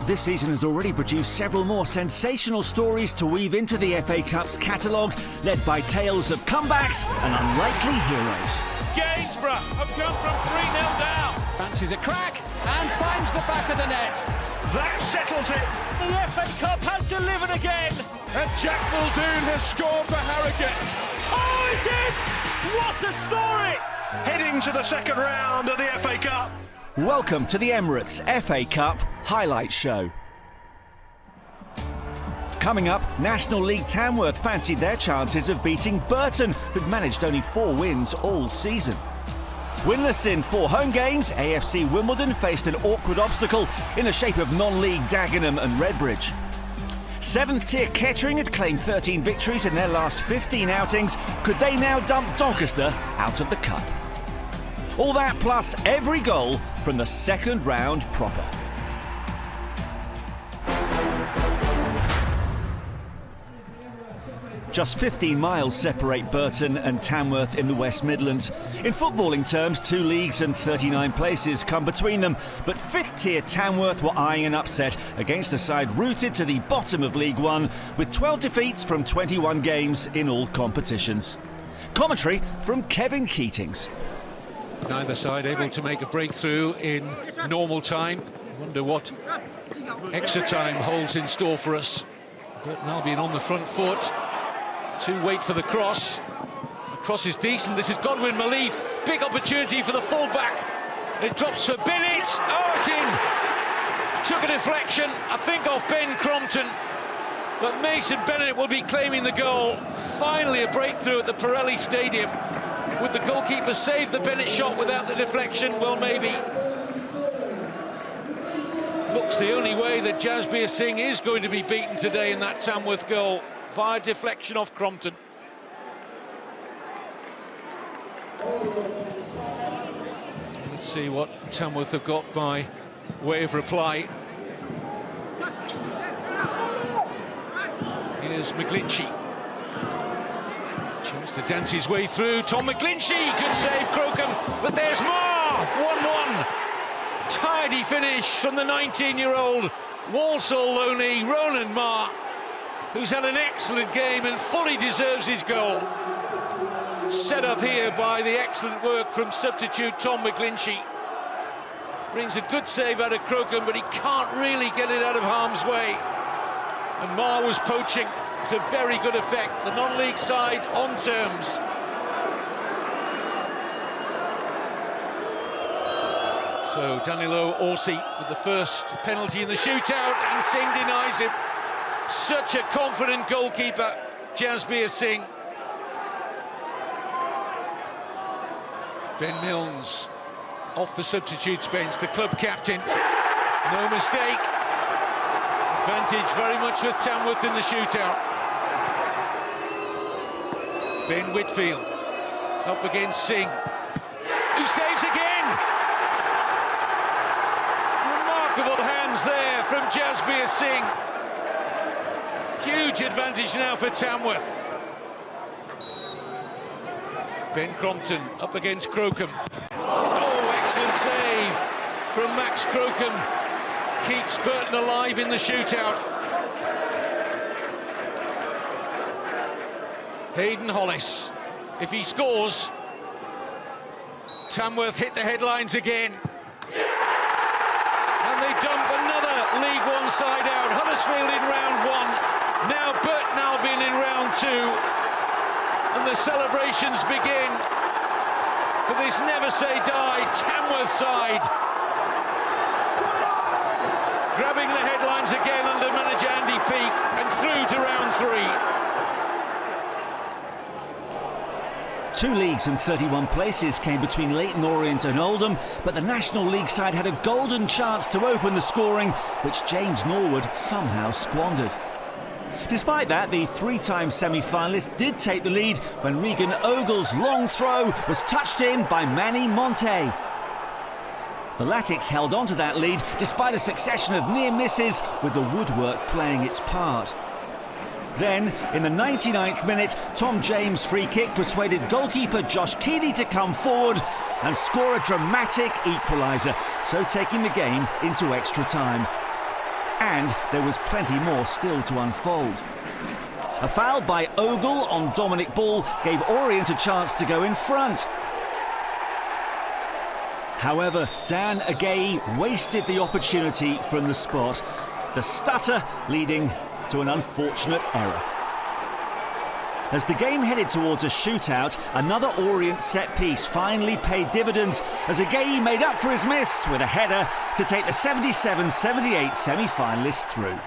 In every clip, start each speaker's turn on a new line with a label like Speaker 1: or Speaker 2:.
Speaker 1: this season has already produced several more sensational stories to weave into the FA Cup's catalogue, led by tales of comebacks and unlikely heroes.
Speaker 2: Gainsborough have come from 3-0 down.
Speaker 3: Fancies a crack and finds the back of the net.
Speaker 2: That settles it. The FA Cup has delivered again.
Speaker 4: And Jack Muldoon has scored for Harrogate.
Speaker 2: Oh, it's in! What a story!
Speaker 4: Heading to the second round of the FA Cup.
Speaker 1: Welcome to the Emirates FA Cup Highlight Show. Coming up, National League Tamworth fancied their chances of beating Burton, who'd managed only 4 wins all season. Winless in 4 home games, AFC Wimbledon faced an awkward obstacle in the shape of non-league Dagenham and Redbridge. 7th tier Kettering had claimed 13 victories in their last 15 outings. Could they now dump Doncaster out of the cup? All that plus every goal from the second round proper. Just 15 miles separate Burton and Tamworth in the West Midlands. In footballing terms, 2 leagues and 39 places come between them. But 5th tier Tamworth were eyeing an upset against a side rooted to the bottom of League One, with 12 defeats from 21 games in all competitions. Commentary from Kevin Keatings.
Speaker 5: Neither side able to make a breakthrough in normal time. Wonder what extra time holds in store for us. Burton Albion on the front foot to wait for the cross. The cross is decent. This is Godwin Malif. Big opportunity for the fullback. It drops for Bennett. Oh, it's in. Took a deflection, I think, off Ben Crompton. But Mason Bennett will be claiming the goal. Finally a breakthrough at the Pirelli Stadium. Would the goalkeeper save the Bennett shot without the deflection? Well, maybe. Looks the only way that Jasbir Singh is going to be beaten today in that Tamworth goal, via deflection off Crompton. Let's see what Tamworth have got by way of reply. Here's McGlinchey. Chance to dance his way through. Tom McGlinchey, good save, Crocombe, but there's more. 1-1. Tidy finish from the 19-year-old Walsall loanee Ronan Marr, who's had an excellent game and fully deserves his goal. Set up here by the excellent work from substitute Tom McGlinchey. Brings a good save out of Crocombe, but he can't really get it out of harm's way. And Marr was poaching to very good effect. The non-league side on terms. So Danilo Orsi with the first penalty in the shootout, and Singh denies him. Such a confident goalkeeper, Jasbir Singh. Ben Milnes off the substitutes bench, the club captain. No mistake. Advantage very much with Tamworth in the shootout. Ben Whitfield up against Singh, who saves again. Remarkable hands there from Jasbir Singh. Huge advantage now for Tamworth. Ben Crompton up against Crocombe. Oh, excellent save from Max Crocombe. Keeps Burton alive in the shootout. Hayden Hollis, if he scores, Tamworth hit the headlines again. And they dump another League One side out. Huddersfield in round 1, now Burton Albion in round 2. And the celebrations begin for this never say die Tamworth side. Grabbing the headlines again under manager Andy Peake and through to round 3.
Speaker 1: 2 leagues and 31 places came between Leyton Orient and Oldham, but the National League side had a golden chance to open the scoring, which James Norwood somehow squandered. Despite that, the 3-time semi-finalist did take the lead when Regan Ogle's long throw was touched in by Manny Monte. The Latics held on to that lead despite a succession of near misses, with the woodwork playing its part. Then, in the 99th minute, Tom James' free kick persuaded goalkeeper Josh Keeley to come forward and score a dramatic equaliser, so taking the game into extra time. and there was plenty more still to unfold. A foul by Ogle on Dominic Ball gave Orient a chance to go in front. However, Dan Agayi wasted the opportunity from the spot, the stutter leading to an unfortunate error. As the game headed towards a shootout, another Orient set-piece finally paid dividends as Agayi made up for his miss with a header to take the 77-78 semi-finalists through.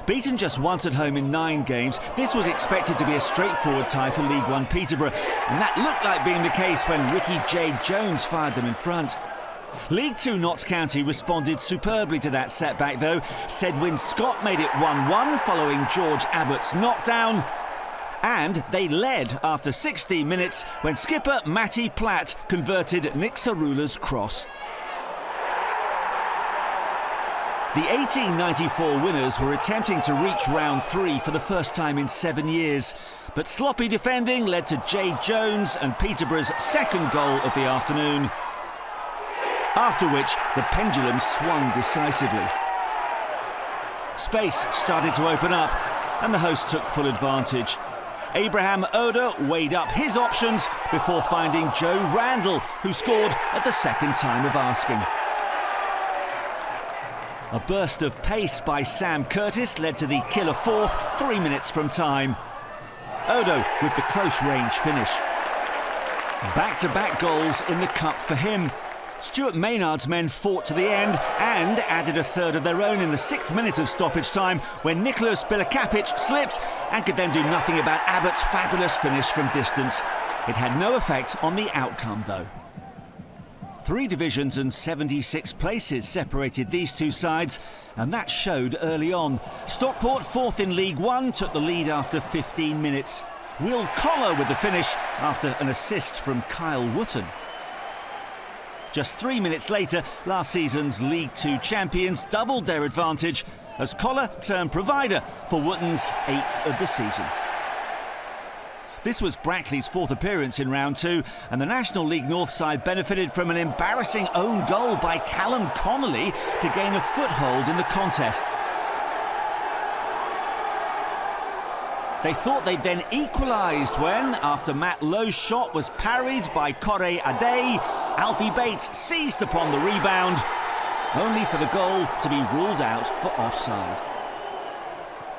Speaker 1: Beaten just once at home in 9 games, this was expected to be a straightforward tie for League One Peterborough, and that looked like being the case when Ricky J. Jones fired them in front. League Two Notts County responded superbly to that setback though. Sedwin Scott made it 1-1 following George Abbott's knockdown. And they led after 16 minutes when skipper Matty Platt converted Nick Sarula's cross. The 1894 winners were attempting to reach round 3 for the first time in 7 years, but sloppy defending led to Jay Jones and Peterborough's second goal of the afternoon, after which the pendulum swung decisively. Space started to open up and the hosts took full advantage. Abraham Oda weighed up his options before finding Joe Randall, who scored at the second time of asking. A burst of pace by Sam Curtis led to the killer fourth 3 minutes from time. Odo with the close-range finish. Back-to-back goals in the cup for him. Stuart Maynard's men fought to the end and added a third of their own in the 6th minute of stoppage time when Nicholas Bilakapic slipped and could then do nothing about Abbott's fabulous finish from distance. It had no effect on the outcome though. 3 divisions and 76 places separated these two sides, and that showed early on. Stockport, 4th in League One, took the lead after 15 minutes. Will Collar with the finish after an assist from Kyle Wotton. Just 3 minutes later, last season's League Two champions doubled their advantage as Collar turned provider for Wotton's 8th of the season. This was Brackley's 4th appearance in round 2, and the National League North side benefited from an embarrassing own goal by Callum Connolly to gain a foothold in the contest. They thought they'd then equalised when, after Matt Lowe's shot was parried by Corey Ade, Alfie Bates seized upon the rebound, only for the goal to be ruled out for offside.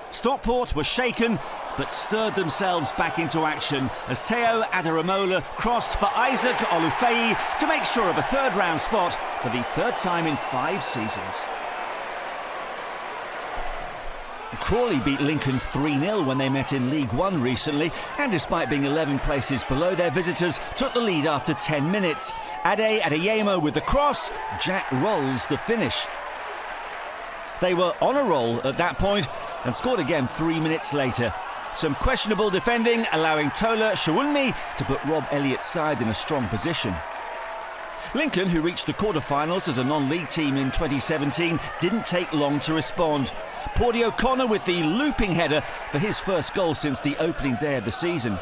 Speaker 1: Stockport were shaken, but stirred themselves back into action as Teo Adaramola crossed for Isaac Olufeyi to make sure of a third-round spot for the 3rd time in 5 seasons. Crawley beat Lincoln 3-0 when they met in League One recently, and despite being 11 places below their visitors, took the lead after 10 minutes. Ade Adeyemo with the cross, Jack Rolls the finish. They were on a roll at that point and scored again 3 minutes later. Some questionable defending, allowing Tola Shawunmi to put Rob Elliott's side in a strong position. Lincoln, who reached the quarter-finals as a non-league team in 2017, didn't take long to respond. Porty O'Connor with the looping header for his first goal since the opening day of the season.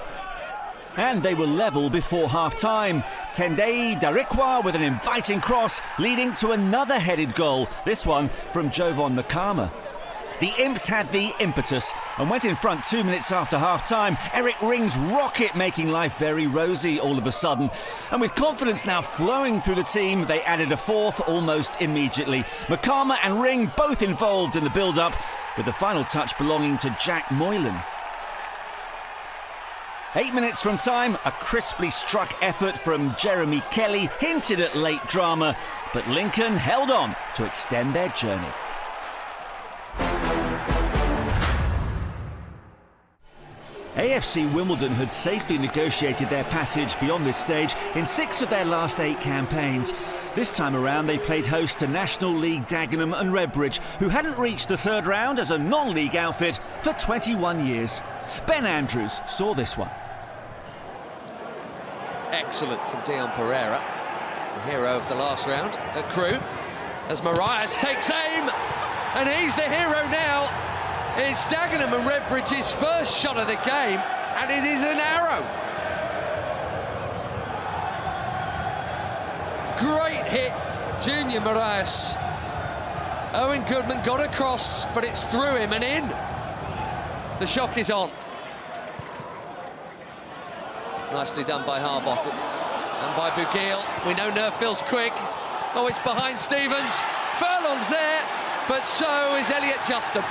Speaker 1: And they were level before half-time. Tendai Darikwa with an inviting cross, leading to another headed goal, this one from Jovan Nakama. The Imps had the impetus and went in front 2 minutes after half-time. Eric Ring's rocket making life very rosy all of a sudden. And with confidence now flowing through the team, they added a 4th almost immediately. Makama and Ring both involved in the build-up, with the final touch belonging to Jack Moylan. 8 minutes from time, a crisply struck effort from Jeremy Kelly hinted at late drama, but Lincoln held on to extend their journey. AFC Wimbledon had safely negotiated their passage beyond this stage in 6 of their last 8 campaigns. This time around they played host to National League Dagenham and Redbridge, who hadn't reached the 3rd round as a non-league outfit for 21 years. Ben Andrews saw this one.
Speaker 6: Excellent from Dion Pereira, the hero of the last round at Crewe, as Marias takes aim, and he's the hero now. It's Dagenham and Redbridge's first shot of the game, and it is an arrow. Great hit, Junior Marias. Owen Goodman got across, but it's through him and in. The shock is on. Nicely done by Harbottle and by Bugil. We know Nerfield's quick. Oh, it's behind Stevens. Furlong's there, but so is Elliot Justin.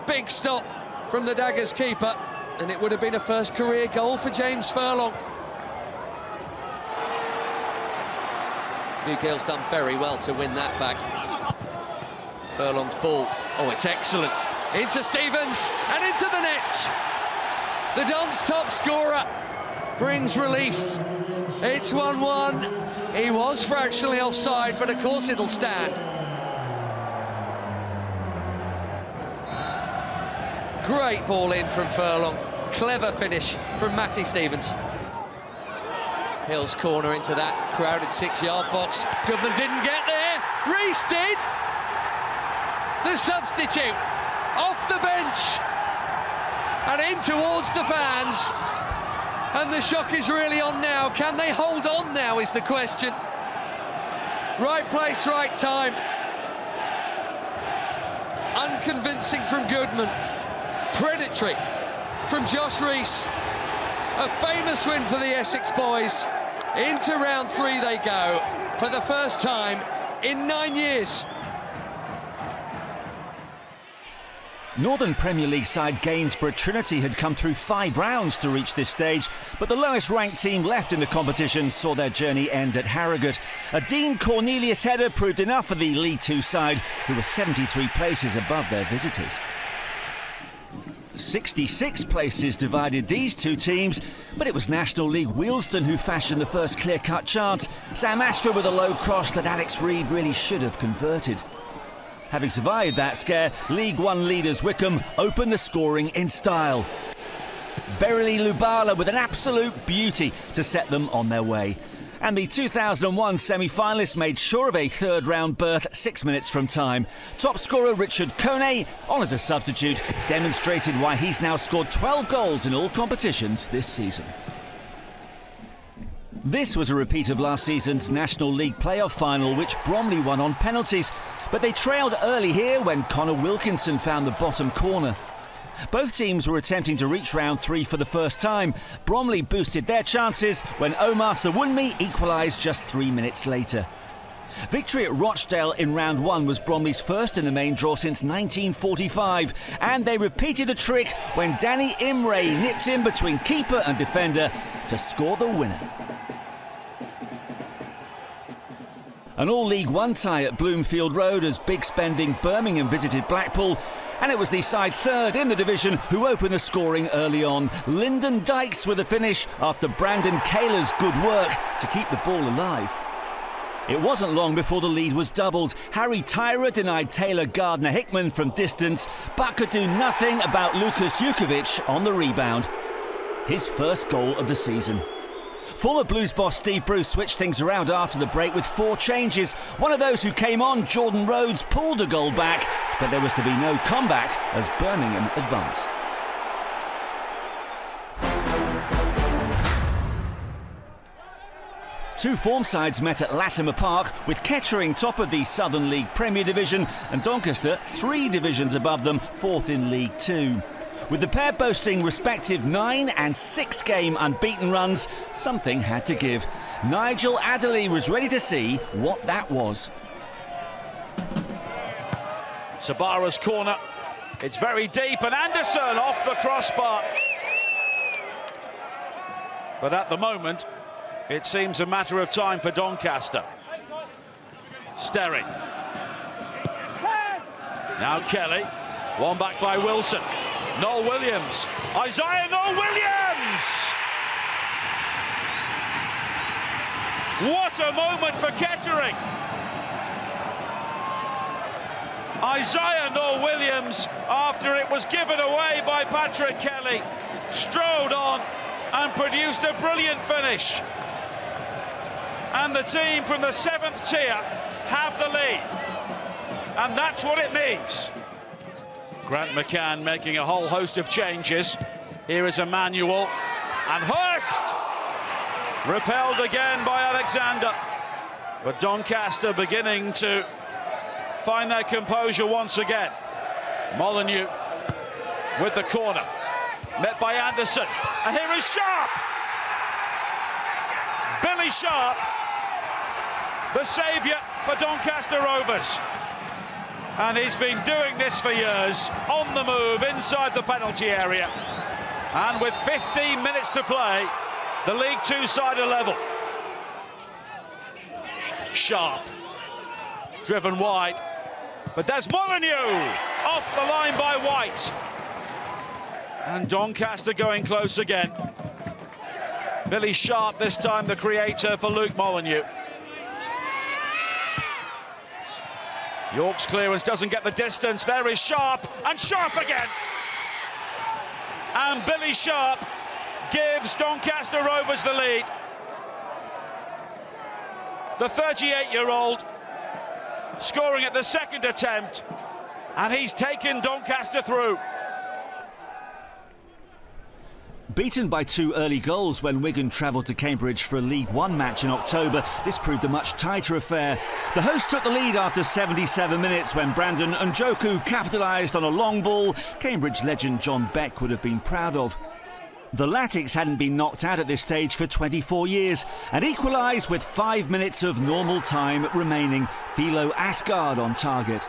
Speaker 6: Big stop from the Daggers keeper, and it would have been a first career goal for James Furlong. Bugil's done very well to win that back. Furlong's ball. Oh, it's excellent. Into Stevens and into the net. The Don's top scorer brings relief. It's 1-1. He was fractionally offside, but of course it'll stand. Great ball in from Furlong. Clever finish from Matty Stevens. Hill's corner into that crowded 6-yard box. Goodman didn't get there. Rees did. The substitute off the bench and in towards the fans. And the shock is really on now. Can they hold on now is the question. Right place, right time. Unconvincing from Goodman. Predatory from Josh Rees. A famous win for the Essex boys. Into round 3 they go for the first time in 9 years.
Speaker 1: Northern Premier League side Gainsborough Trinity had come through 5 rounds to reach this stage, but the lowest ranked team left in the competition saw their journey end at Harrogate. A Dean Cornelius header proved enough for the League 2 side, who were 73 places above their visitors. 66 places divided these two teams, but it was National League Wealdstone who fashioned the first clear-cut chance. Sam Ashford with a low cross that Alex Reid really should have converted. Having survived that scare, League One leaders Wickham opened the scoring in style. Berily Lubala with an absolute beauty to set them on their way. And the 2001 semi-finalists made sure of a third-round berth 6 minutes from time. Top scorer Richard Kone, on as a substitute, demonstrated why he's now scored 12 goals in all competitions this season. This was a repeat of last season's National League playoff final, which Bromley won on penalties. But they trailed early here when Connor Wilkinson found the bottom corner. Both teams were attempting to reach round 3 for the first time. Bromley boosted their chances when Omar Sawunmi equalised just 3 minutes later. Victory at Rochdale in round 1 was Bromley's first in the main draw since 1945, and they repeated the trick when Danny Imre nipped in between keeper and defender to score the winner. An all-League One tie at Bloomfield Road as big-spending Birmingham visited Blackpool. And it was the side third in the division who opened the scoring early on. Lyndon Dykes with a finish after Brandon Kaler's good work to keep the ball alive. It wasn't long before the lead was doubled. Harry Tyra denied Taylor Gardner-Hickman from distance, but could do nothing about Lukas Jukovic on the rebound. His first goal of the season. Former Blues boss Steve Bruce switched things around after the break with 4 changes. One of those who came on, Jordan Rhodes, pulled a goal back, but there was to be no comeback as Birmingham advanced. Two form sides met at Latimer Park, with Kettering top of the Southern League Premier Division and Doncaster 3 divisions above them, 4th in League 2. With the pair boasting respective 9 and 6 game unbeaten runs, something had to give. Nigel Adderley was ready to see what that was.
Speaker 2: Sabara's corner, it's very deep, and Anderson off the crossbar. But at the moment, it seems a matter of time for Doncaster. Sterry. Now Kelly, one back by Wilson. Noel Williams, Isaiah Noel Williams! What a moment for Kettering! Isaiah Noel Williams, after it was given away by Patrick Kelly, strode on and produced a brilliant finish. And the team from the 7th tier have the lead. And that's what it means. Grant McCann making a whole host of changes. Here is Emmanuel, and Hurst repelled again by Alexander. But Doncaster beginning to find their composure once again. Molineux with the corner, met by Anderson, and here is Sharp. Billy Sharp, the saviour for Doncaster Rovers. And he's been doing this for years, on the move, inside the penalty area. And with 15 minutes to play, the League Two side are level. Sharp, driven wide, but there's Molineux, off the line by White. And Doncaster going close again. Billy Sharp this time the creator for Luke Molineux. York's clearance doesn't get the distance. There is Sharp, and Sharp again. And Billy Sharp gives Doncaster Rovers the lead. The 38-year-old scoring at the second attempt, and he's taken Doncaster through.
Speaker 1: Beaten by 2 early goals when Wigan travelled to Cambridge for a League One match in October, this proved a much tighter affair. The hosts took the lead after 77 minutes when Brandon Njoku capitalised on a long ball Cambridge legend John Beck would have been proud of. The Latics hadn't been knocked out at this stage for 24 years and equalised with 5 minutes of normal time remaining. Philo Asgard on target.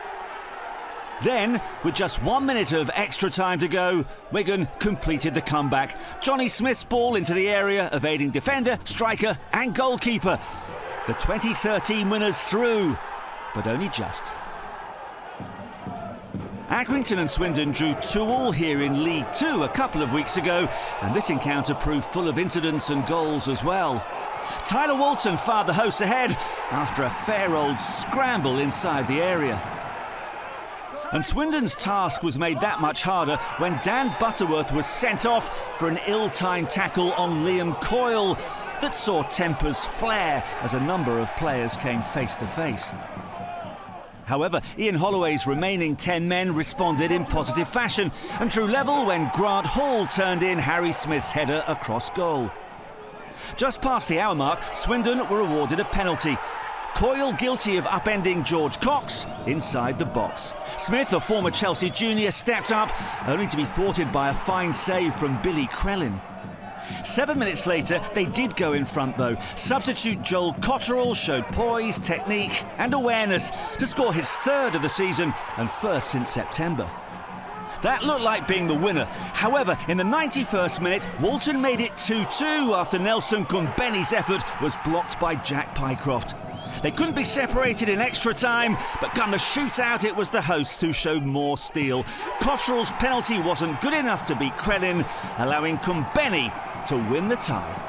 Speaker 1: Then, with just 1 minute of extra time to go, Wigan completed the comeback. Johnny Smith's ball into the area, evading defender, striker and goalkeeper. The 2013 winners through, but only just. Accrington and Swindon drew 2-2 here in League Two a couple of weeks ago, and this encounter proved full of incidents and goals as well. Tyler Walton fired the hosts ahead after a fair old scramble inside the area. And Swindon's task was made that much harder when Dan Butterworth was sent off for an ill-timed tackle on Liam Coyle that saw tempers flare as a number of players came face to face. However, Ian Holloway's remaining 10 men responded in positive fashion and drew level when Grant Hall turned in Harry Smith's header across goal. Just past the hour mark, Swindon were awarded a penalty. Coyle guilty of upending George Cox inside the box. Smith, a former Chelsea junior, stepped up, only to be thwarted by a fine save from Billy Crellin. 7 minutes later, they did go in front though. Substitute Joel Cotterill showed poise, technique and awareness to score his 3rd of the season and 1st since September. That looked like being the winner. However, in the 91st minute, Walton made it 2-2 after Nelson Kumbeni's effort was blocked by Jack Pycroft. They couldn't be separated in extra time, but come the shootout, it was the hosts who showed more steel. Cotterill's penalty wasn't good enough to beat Crellin, allowing Kumbeni to win the tie.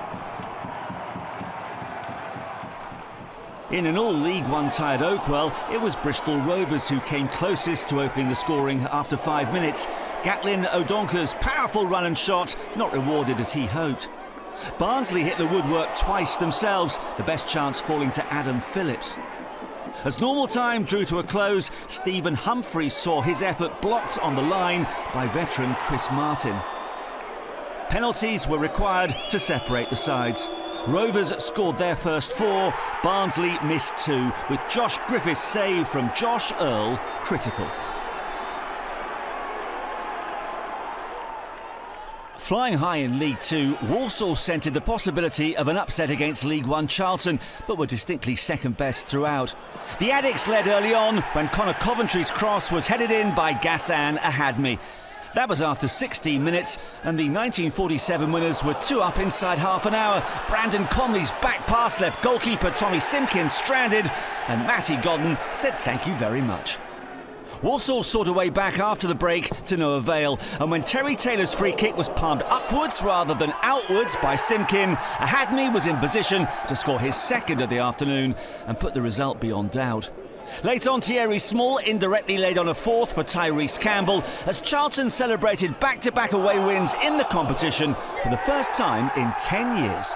Speaker 1: In an all-League One tie at Oakwell, it was Bristol Rovers who came closest to opening the scoring after 5 minutes. Gatlin O'Donker's powerful run and shot not rewarded as he hoped. Barnsley hit the woodwork twice themselves, the best chance falling to Adam Phillips. As normal time drew to a close, Stephen Humphreys saw his effort blocked on the line by veteran Chris Martin. Penalties were required to separate the sides. Rovers scored their first 4, Barnsley missed 2, with Josh Griffiths' save from Josh Earl critical. Flying high in League Two, Walsall scented the possibility of an upset against League One Charlton, but were distinctly second best throughout. The Addicts led early on when Connor Coventry's cross was headed in by Ghassan Ahadmi. That was after 16 minutes, and the 1947 winners were 2 up inside half an hour. Brandon Conley's back pass left goalkeeper Tommy Simpkins stranded, and Matty Godden said thank you very much. Walsall sought a way back after the break to no avail, and when Terry Taylor's free kick was palmed upwards rather than outwards by Simpkin, Ahadmi was in position to score his 2nd of the afternoon and put the result beyond doubt. Late on, Thierry Small indirectly laid on a 4th for Tyrese Campbell as Charlton celebrated back-to-back away wins in the competition for the first time in 10 years.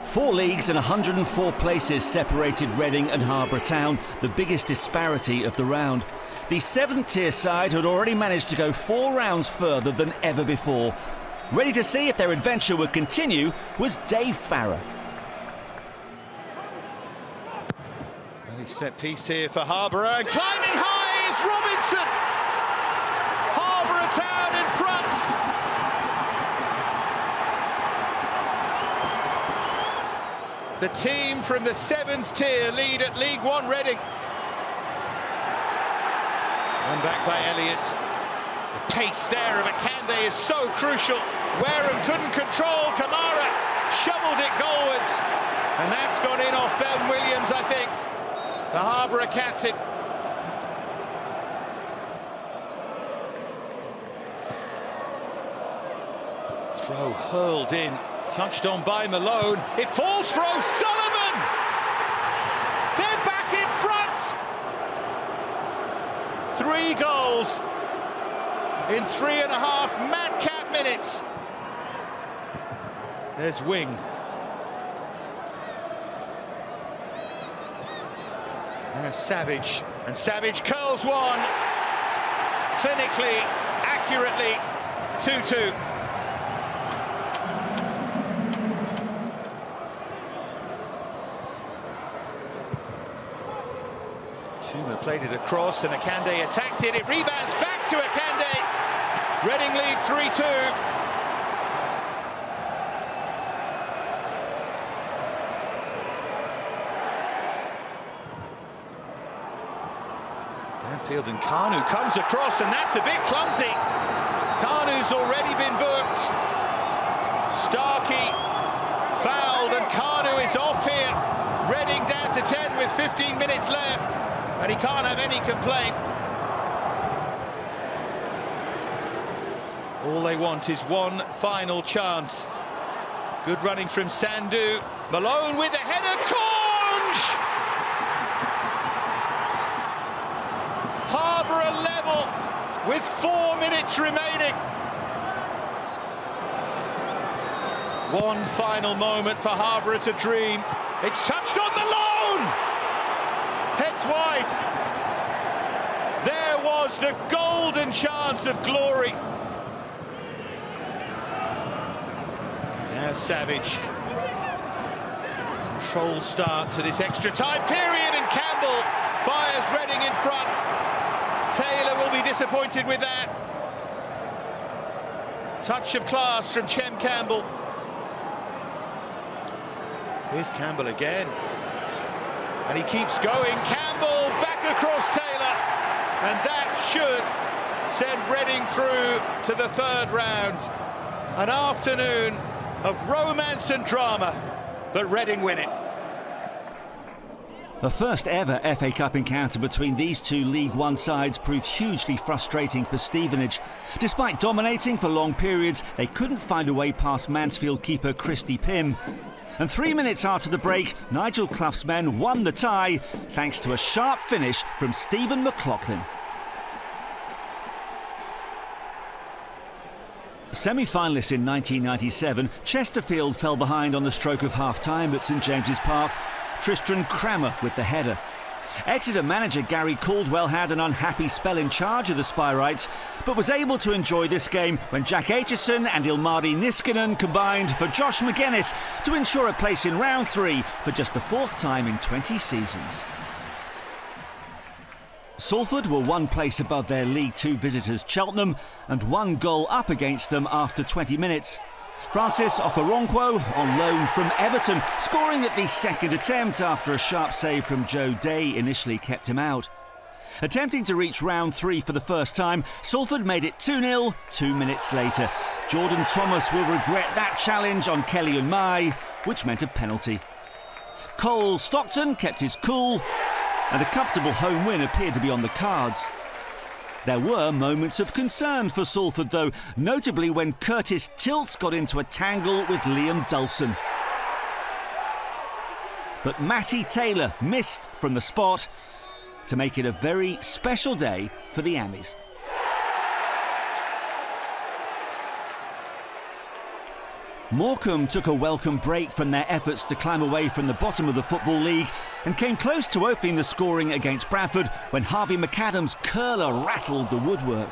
Speaker 1: Four leagues and 104 places separated Reading and Harbour Town, the biggest disparity of the round. The 7th tier side had already managed to go 4 rounds further than ever before. Ready to see if their adventure would continue was Dave Farrer.
Speaker 4: Early set piece here for Harborough, and climbing high is Robinson. Harborough Town in front. The team from the 7th tier lead at League One Reading. One back by Elliott. The pace there of Akande is so crucial. Wareham couldn't control. Kamara shoveled it goalwards. And that's gone in off Ben Williams, I think. The Harborough captain. Throw hurled in. Touched on by Malone. It falls for O'Sullivan. They're back in front. 3 goals in 3.5 madcap minutes. There's Wing. Now Savage, and Savage curls one. Clinically, accurately, 2-2. Tuma played it across and Akande attacked it. It rebounds back to Akande. Reading lead 3-2. Danfield and Kanu comes across, and that's a bit clumsy. Kanu's already been booked. Starkey fouled, and Kanu is off here. Reading down to 10 with 15 minutes left, and he can't have any complaint. All they want is one final chance. Good running from Sandu. Malone with the header. Tonge! Harborough level with 4 minutes remaining. One final moment for Harborough to dream. It's touched on the loan! Heads wide. There was the golden chance of glory. Now Savage. Controlled start to this extra time period, and Campbell fires Reading in front. Taylor will be disappointed with that. Touch of class from Chem Campbell. Here's Campbell again. And he keeps going. Campbell back across Taylor. And that should send Reading through to the 3rd round. An afternoon of romance and drama, but Reading win it.
Speaker 1: The first ever FA Cup encounter between these two League One sides proved hugely frustrating for Stevenage. Despite dominating for long periods, they couldn't find a way past Mansfield keeper Christy Pym. And 3 minutes after the break, Nigel Clough's men won the tie thanks to a sharp finish from Stephen McLaughlin. Semi-finalists in 1997, Chesterfield fell behind on the stroke of half-time at St James's Park. Tristan Crammer with the header. Exeter manager Gary Caldwell had an unhappy spell in charge of the Spyrites, but was able to enjoy this game when Jack Aitchison and Ilmari Niskanen combined for Josh McGuinness to ensure a place in round 3 for just the 4th time in 20 seasons. Salford were 1 place above their League Two visitors Cheltenham and 1 goal up against them after 20 minutes. Francis Okoronkwo on loan from Everton, scoring at the 2nd attempt after a sharp save from Joe Day initially kept him out. Attempting to reach round 3 for the first time, Salford made it 2-0 2 minutes later. Jordan Thomas will regret that challenge on Kelly and Mai, which meant a penalty. Cole Stockton kept his cool, and a comfortable home win appeared to be on the cards. There were moments of concern for Salford though, notably when Curtis Tilts got into a tangle with Liam Dulson. But Matty Taylor missed from the spot to make it a very special day for the Ammies. Morecambe took a welcome break from their efforts to climb away from the bottom of the Football League and came close to opening the scoring against Bradford when Harvey McAdams' curler rattled the woodwork.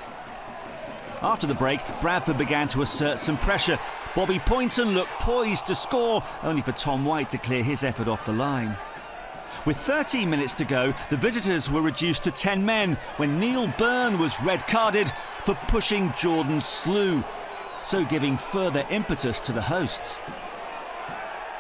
Speaker 1: After the break, Bradford began to assert some pressure. Bobby Poynton looked poised to score, only for Tom White to clear his effort off the line. With 13 minutes to go, the visitors were reduced to 10 men when Neil Byrne was red-carded for pushing Jordan Slew, so giving further impetus to the hosts.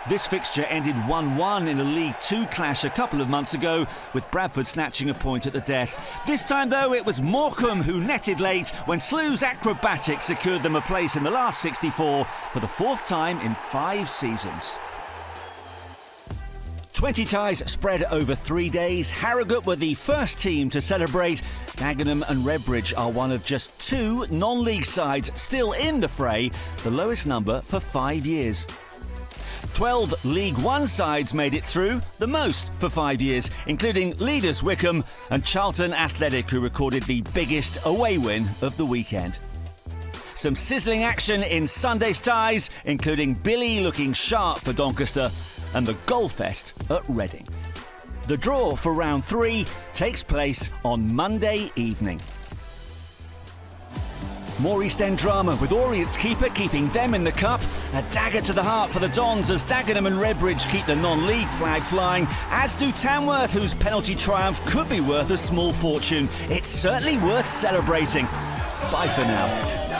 Speaker 1: This fixture ended 1-1 in a League Two clash a couple of months ago, with Bradford snatching a point at the death. This time, though, it was Morecambe who netted late when Slew's acrobatics secured them a place in the last 64 for the fourth time in 5 seasons. 20 ties spread over 3 days. Harrogate were the first team to celebrate. Dagenham and Redbridge are one of just 2 non-league sides still in the fray, the lowest number for 5 years. 12 League One sides made it through, the most for 5 years, including leaders Wycombe and Charlton Athletic, who recorded the biggest away win of the weekend. Some sizzling action in Sunday's ties, including Billy looking sharp for Doncaster and the Goalfest at Reading. The draw for round 3 takes place on Monday evening. More East End drama, with Orient's keeper keeping them in the cup. A dagger to the heart for the Dons as Dagenham and Redbridge keep the non-league flag flying, as do Tamworth, whose penalty triumph could be worth a small fortune. It's certainly worth celebrating. Bye for now.